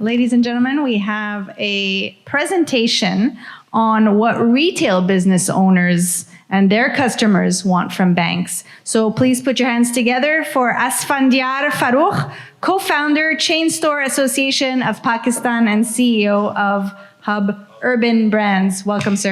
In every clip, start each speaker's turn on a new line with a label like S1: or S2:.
S1: Ladies and gentlemen, we have a presentation on what retail business owners and their customers want from banks. So please put your hands together for Asfandyar Farrukh, co-founder, Chainstore Association of Pakistan and CEO of Hub Urban Brands. Welcome, sir.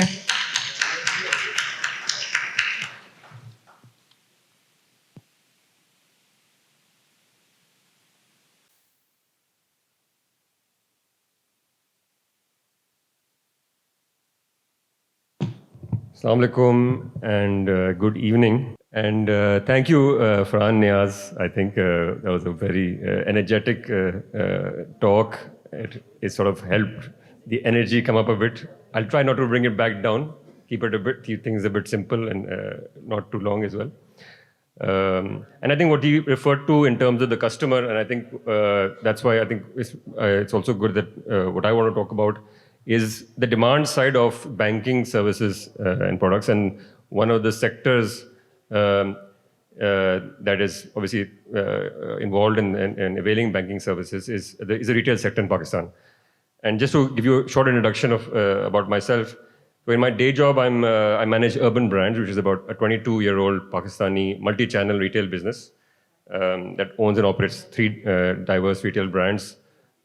S2: Assalamu alaikum and good evening. And thank you, Farhan Niaz. I think that was a very energetic talk. It sort of helped the energy come up a bit. I'll try not to bring it back down, keep things a bit simple and not too long as well. And I think what he referred to in terms of the customer, and I think that's why I think it's also good that what I want to talk about is the demand side of banking services and products. And one of the sectors that is obviously involved in availing banking services is the retail sector in Pakistan. And just to give you a short introduction of about myself, so in my day job, I manage Urban Brands, which is about a 22-year-old Pakistani multi-channel retail business that owns and operates 3 diverse retail brands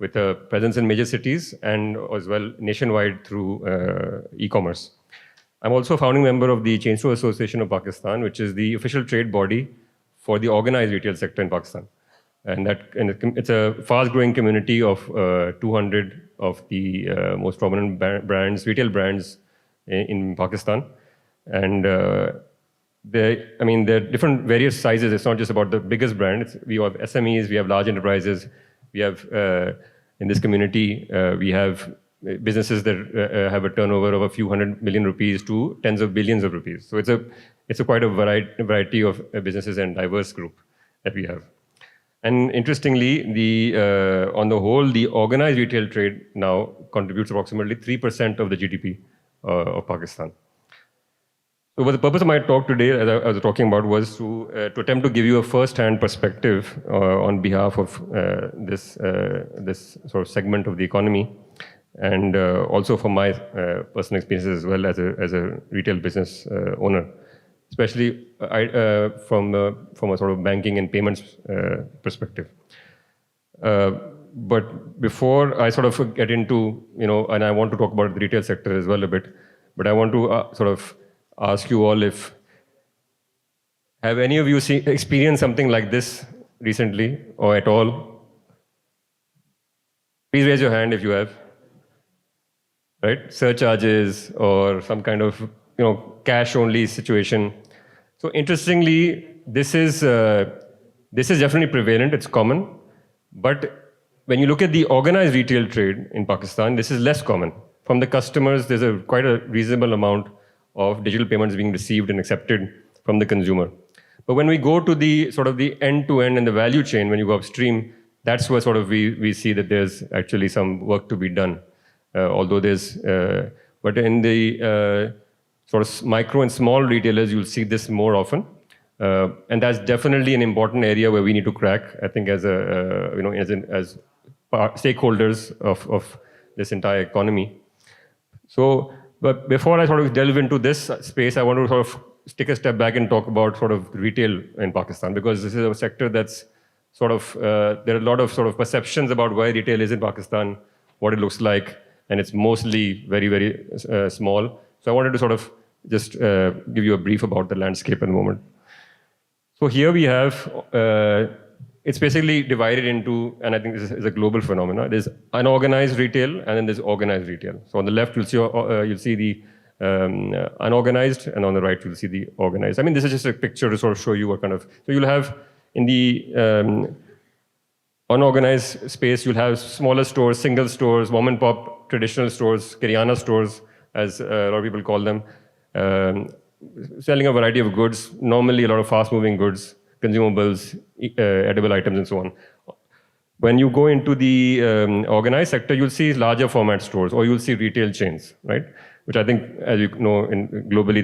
S2: with a presence in major cities and as well nationwide through e-commerce. I'm also a founding member of the Chainstore Association of Pakistan, which is the official trade body for the organized retail sector in Pakistan. And it's a fast-growing community of 200 of the most prominent brands, retail brands in Pakistan. And there are different various sizes. It's not just about the biggest brand. We have SMEs, we have large enterprises. We have, in this community, we have businesses that have a turnover of a few hundred million rupees to tens of billions of rupees. So it's quite a variety of businesses and diverse group that we have. And interestingly, on the whole, the organized retail trade now contributes approximately 3% of the GDP of Pakistan. So what the purpose of my talk today, as I was talking about, was to attempt to give you a first-hand perspective on behalf of this sort of segment of the economy, and also from my personal experiences as well as a retail business owner, especially from a sort of banking and payments perspective. But before I sort of get into, and I want to talk about the retail sector as well a bit, but I want to sort of ask you all have any of you experienced something like this recently or at all? Please raise your hand if you have. Right? Surcharges or some kind of cash-only situation. So interestingly, this is definitely prevalent. It's common, but when you look at the organized retail trade in Pakistan, this is less common. From the customers, there's quite a reasonable amount of digital payments being received and accepted from the consumer. But when we go to the sort of the end-to-end and the value chain, when you go upstream, that's where sort of we see that there's actually some work to be done. Although but in the sort of micro and small retailers, you'll see this more often. And that's definitely an important area where we need to crack, I think, as stakeholders of this entire economy. So, but before I sort of delve into this space, I want to sort of take a step back and talk about sort of retail in Pakistan, because this is a sector that's sort of, there are a lot of sort of perceptions about where retail is in Pakistan, what it looks like, and it's mostly very, very small. So I wanted to sort of just give you a brief about the landscape at the moment. So here we have, it's basically divided into, and I think this is a global phenomenon. There's unorganized retail, and then there's organized retail. So on the left, you'll see the unorganized, and on the right, you'll see the organized. I mean, this is just a picture to sort of show you what kind of, so you'll have in the unorganized space, you'll have smaller stores, single stores, mom and pop, traditional stores, Kiryana stores, as a lot of people call them, selling a variety of goods, normally a lot of fast-moving goods, consumables, edible items, and so on. When you go into the organized sector, you'll see larger format stores, or you'll see retail chains, right? Which I think, as you know, globally,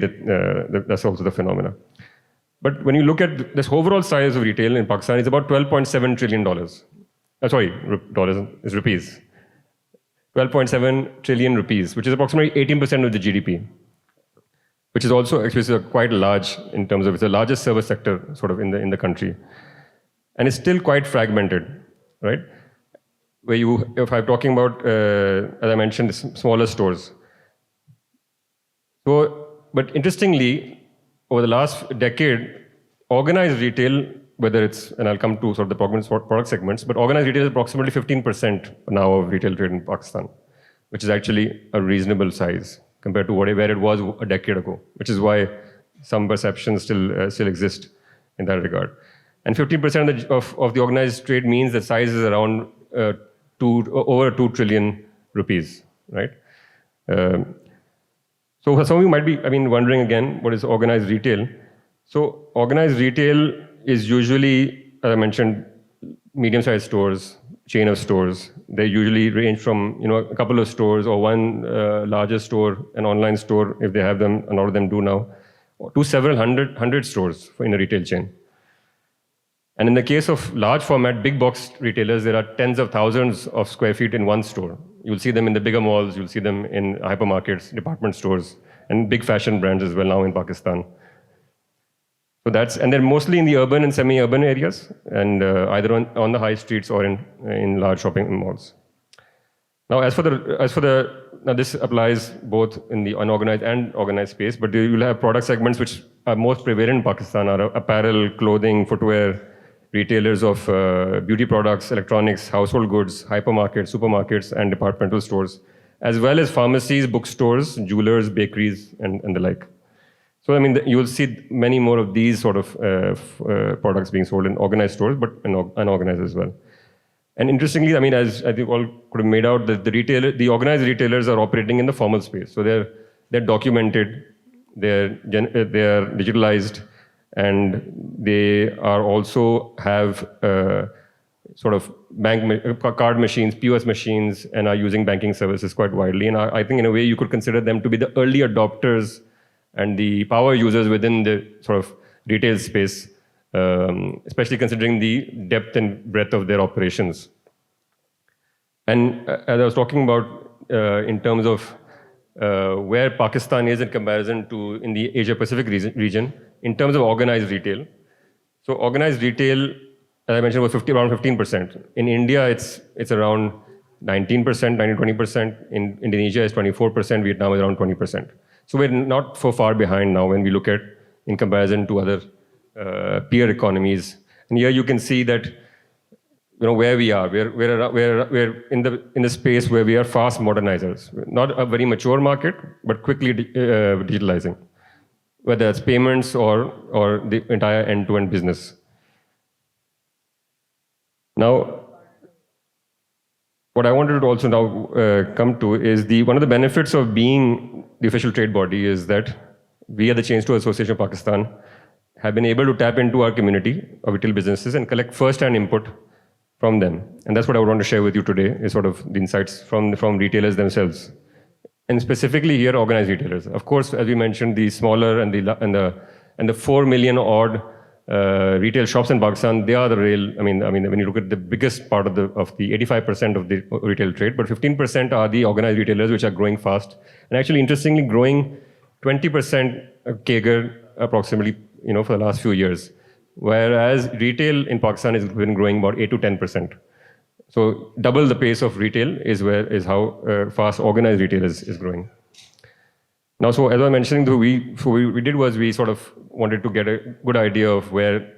S2: that's also the phenomena. But when you look at this overall size of retail in Pakistan, it's about $12.7 trillion. Sorry, dollars is rupees. 12.7 trillion rupees, which is approximately 18% of the GDP, which is also actually quite large in terms of it's the largest service sector sort of in the country, and it's still quite fragmented, right? If I'm talking about, as I mentioned, smaller stores. So, but interestingly, over the last decade, organized retail, whether it's, and I'll come to sort of the product segments, but organized retail is approximately 15% now of retail trade in Pakistan, which is actually a reasonable size compared to where it was a decade ago, which is why some perceptions still exist in that regard. And 15% of the organized trade means the size is around over 2 trillion rupees, right? So some of you might be, wondering again, what is organized retail? So organized retail is usually, as I mentioned, medium-sized stores, chain of stores. They usually range from a couple of stores or one larger store, an online store if they have them, a lot of them do now, to several hundred stores in a retail chain. And in the case of large format, big box retailers, there are tens of thousands of square feet in one store. You'll see them in the bigger malls, you'll see them in hypermarkets, department stores, and big fashion brands as well now in Pakistan. So and they're mostly in the urban and semi-urban areas, and either on the high streets or in large shopping malls. Now, now this applies both in the unorganized and organized space, but you'll have product segments which are most prevalent in Pakistan are apparel, clothing, footwear, retailers of beauty products, electronics, household goods, hypermarkets, supermarkets, and departmental stores, as well as pharmacies, bookstores, jewelers, bakeries, and the like. So, you will see many more of these sort of products being sold in organized stores, but unorganized as well. And interestingly, as I think all could have made out, that the organized retailers are operating in the formal space. So they're documented, they're digitalized, and they are also have sort of card machines, POS machines, and are using banking services quite widely. And I think in a way you could consider them to be the early adopters and the power users within the sort of retail space, especially considering the depth and breadth of their operations. And as I was talking about in terms of where Pakistan is in comparison to in the Asia-Pacific region, in terms of organized retail. So organized retail, as I mentioned, was around 15%. In India, it's around 19%, 19-20%. In Indonesia, it's 24%. Vietnam is around 20%. So we're not so far behind now when we look at in comparison to other peer economies. And here you can see that where we are. We're in the space where we are fast modernizers. Not a very mature market, but quickly digitalizing, whether it's payments or the entire end-to-end business. Now, what I wanted to also now come to is one of the benefits of being the official trade body is that we at the Chainstore Association of Pakistan have been able to tap into our community of retail businesses and collect first-hand input from them. And that's what I want to share with you today, is sort of the insights from retailers themselves. And specifically here, organized retailers. Of course, as we mentioned, the smaller and the 4 million odd retail shops in Pakistan, they are the real, when you look at the biggest part of the 85% of the retail trade, but 15% are the organized retailers which are growing fast. And actually, interestingly, growing 20% CAGR approximately, for the last few years. Whereas retail in Pakistan has been growing about 8 to 10%. So double the pace of retail is how fast organized retail is growing. Now, so as I mentioned, what we did was we sort of wanted to get a good idea of where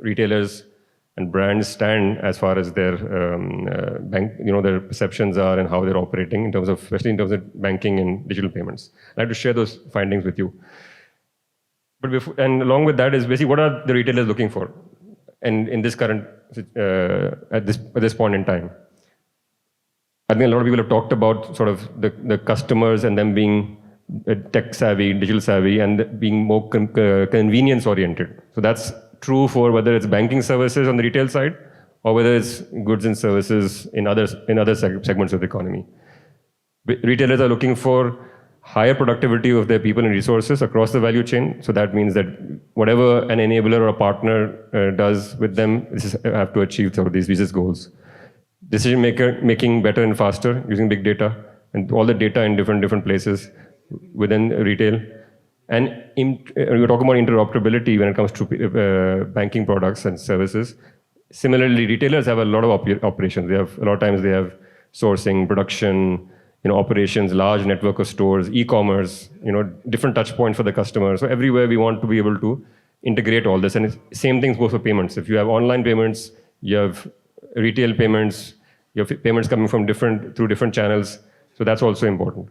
S2: retailers and brands stand as far as their their perceptions are and how they're operating especially in terms of banking and digital payments. I'd like to share those findings with you. But and along with that is basically what are the retailers looking for, and in this current at this point in time. I think a lot of people have talked about sort of the customers and them being tech savvy, digital savvy, and being more convenience oriented. So that's true for whether it's banking services on the retail side or whether it's goods and services in other segments of the economy. Retailers are looking for higher productivity of their people and resources across the value chain. So that means that whatever an enabler or a partner does with them, have to achieve sort of these business goals. decision making better and faster using big data and all the data in different places within retail. And we're talking about interoperability when it comes to banking products and services. Similarly, retailers have a lot of operations. A lot of times they have sourcing, production, operations, large network of stores, e-commerce, different touch points for the customer. So everywhere we want to be able to integrate all this. And same things goes for payments. If you have online payments, you have retail payments, you have payments coming from through different channels. So that's also important.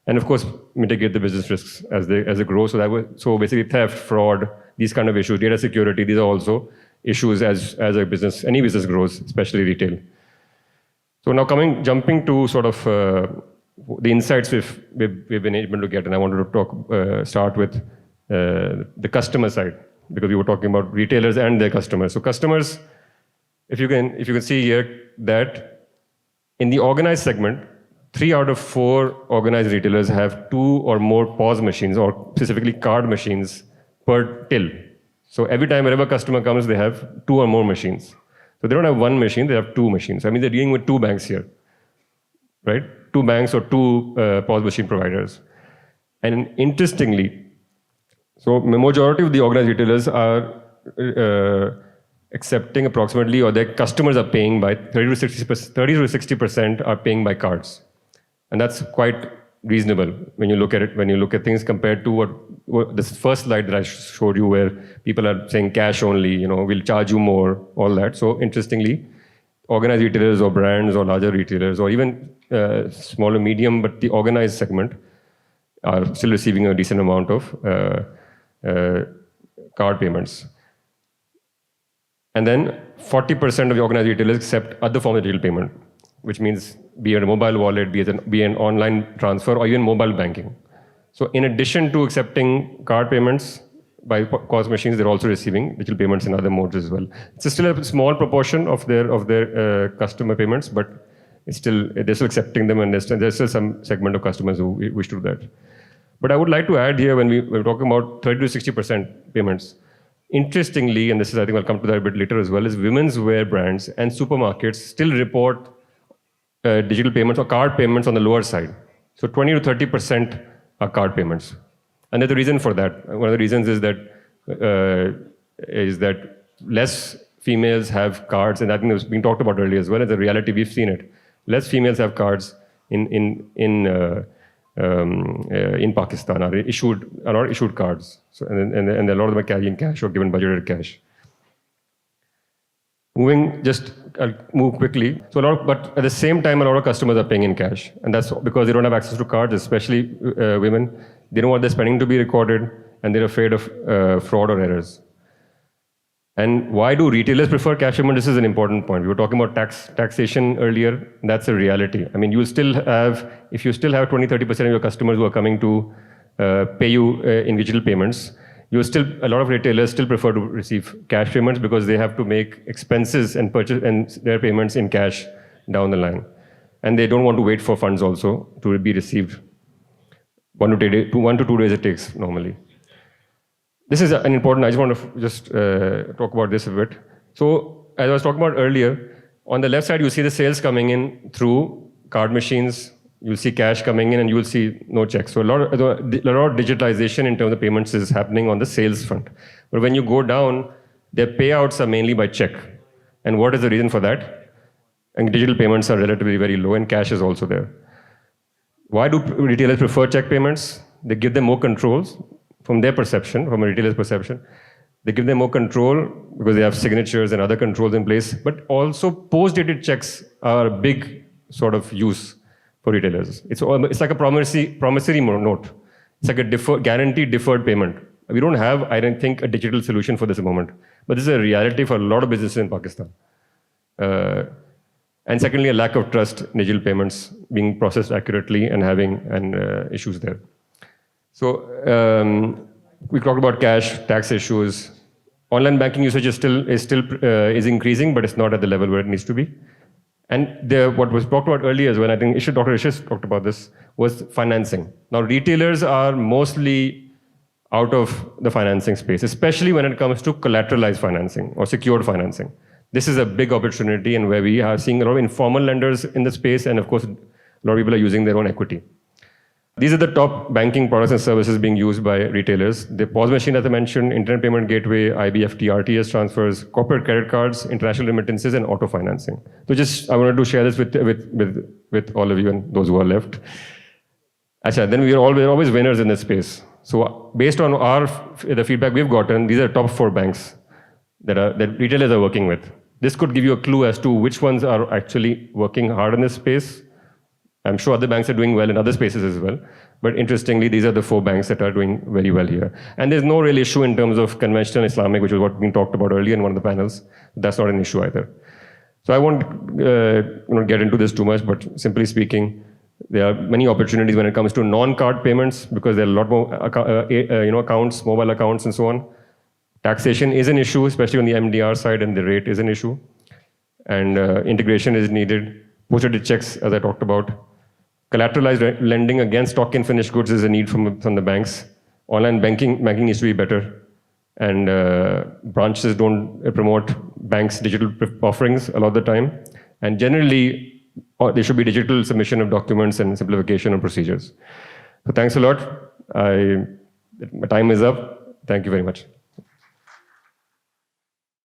S2: And of course, mitigate the business risks as they grow. So basically theft, fraud, these kind of issues, data security, these are also issues as any business grows, especially retail. So now jumping to sort of the insights we've been able to get, and I wanted to start with the customer side, because we were talking about retailers and their customers. So customers, if you can see here that in the organized segment, 3 out of 4 organized retailers have 2 or more POS machines, or specifically card machines, per till. So every time wherever a customer comes, they have 2 or more machines. So they don't have 1 machine, they have 2 machines. I mean, they're dealing with 2 banks here, right? 2 banks or 2 POS machine providers. And interestingly, so the majority of the organized retailers are accepting approximately, or their customers are paying by 30 to 60% are paying by cards. And that's quite reasonable when you look at it, when you look at things compared to what this first slide that I showed you, where people are saying cash only, we'll charge you more, all that. So interestingly, organized retailers or brands or larger retailers or even small or medium, but the organized segment are still receiving a decent amount of card payments. And then 40% of the organized retailers accept other forms of digital payment, which means be it a mobile wallet, be an online transfer, or even mobile banking. So in addition to accepting card payments by POS machines, they're also receiving digital payments in other modes as well. It's still a small proportion of their customer payments, but they're still accepting them, and there's still some segment of customers who wish to do that. But I would like to add here, when we're talking about 30 to 60% payments, interestingly, and this is, I think I'll come to that a bit later as well, is women's wear brands and supermarkets still report digital payments or card payments on the lower side. So 20 to 30% are card payments. And there's a reason for that. One of the reasons is that less females have cards, and I think it was being talked about earlier as well. As a reality, we've seen it. Less females have cards in Pakistan, are not issued cards. So, and a lot of them are carrying cash or given budgeted cash. I'll move quickly. So but at the same time, a lot of customers are paying in cash, and that's because they don't have access to cards, especially women. They don't want their spending to be recorded, and they're afraid of fraud or errors. And why do retailers prefer cash payment? This is an important point. We were talking about taxation earlier. That's a reality. I mean, if you still have 20-30% of your customers who are coming to pay you in digital payments, a lot of retailers still prefer to receive cash payments because they have to make expenses and purchase and their payments in cash down the line. And they don't want to wait for funds also to be received. 1 to 2 days it takes normally. This is an important, I just want to talk about this a bit. So as I was talking about earlier, on the left side, you see the sales coming in through card machines. You'll see cash coming in, and you'll see no checks. So a lot of digitalization in terms of payments is happening on the sales front. But when you go down, their payouts are mainly by check. And what is the reason for that? And digital payments are relatively very low, and cash is also there. Why do retailers prefer check payments? They give them more controls from their perception, from a retailer's perception. They give them more control because they have signatures and other controls in place. But also post-dated checks are a big sort of use for retailers. It's like a promissory note. It's like a guaranteed deferred payment. We don't have, I don't think, a digital solution for this at the moment. But this is a reality for a lot of businesses in Pakistan. And secondly, a lack of trust in digital payments being processed accurately and having issues there. So we talked about cash, tax issues. Online banking usage is increasing, but it's not at the level where it needs to be. And what was talked about earlier, when I think Dr. Ishis talked about this, was financing. Now, retailers are mostly out of the financing space, especially when it comes to collateralized financing or secured financing. This is a big opportunity, and where we are seeing a lot of informal lenders in the space, and of course, a lot of people are using their own equity. These are the top banking products and services being used by retailers. The POS machine, as I mentioned, internet payment gateway, IBFT, RTS transfers, corporate credit cards, international remittances, and auto financing. So I wanted to share this with all of you and those who are left. Achha, then we're always winners in this space. So based on the feedback we've gotten, these are top 4 banks that retailers are working with. This could give you a clue as to which ones are actually working hard in this space. I'm sure other banks are doing well in other spaces as well. But interestingly, these are the 4 banks that are doing very well here. And there's no real issue in terms of conventional Islamic, which is what we talked about earlier in one of the panels. That's not an issue either. So I won't get into this too much, but simply speaking, there are many opportunities when it comes to non-card payments, because there are a lot more accounts, mobile accounts, and so on. Taxation is an issue, especially on the MDR side, and the rate is an issue. And integration is needed. Posted checks, as I talked about. Collateralized lending against stock and finished goods is a need from the banks. Online banking needs to be better. And branches don't promote banks' digital offerings a lot of the time. And generally, there should be digital submission of documents and simplification of procedures. So thanks a lot. My time is up. Thank you very much.